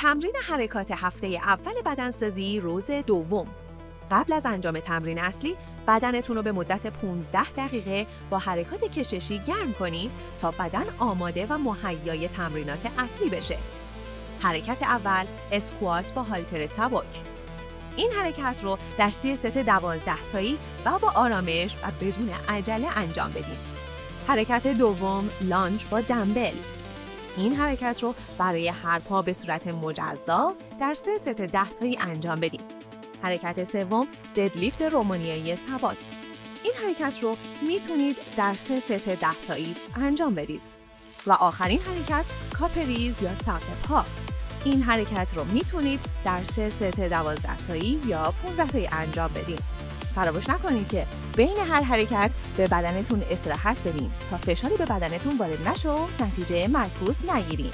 تمرین حرکات هفته اول بدنسازی روز دوم. قبل از انجام تمرین اصلی، بدنتون رو به مدت 15 دقیقه با حرکات کششی گرم کنید تا بدن آماده و مهیای تمرینات اصلی بشه. حرکت اول، اسکوات با هالتر سبک. این حرکت رو در 30 ست 12 تایی و با آرامش و بدون عجله انجام بدید. حرکت دوم، لانج با دمبل. این حرکت رو برای هر پا به صورت مجزا در 3 ست 10 تایی انجام بدید. حرکت سوم، ددلیفت رومانیایی ثبات. این حرکت رو میتونید در 3 ست 10 تایی انجام بدید. و آخرین حرکت، کاپریز یا سقف پا. این حرکت رو میتونید در 3 ست 12 تایی یا 15 تایی انجام بدید. فراموش نکنید که بین هر حرکت به بدنتون استراحت بدین تا فشاری به بدنتون وارد نشه و نتیجه معکوس نگیرین.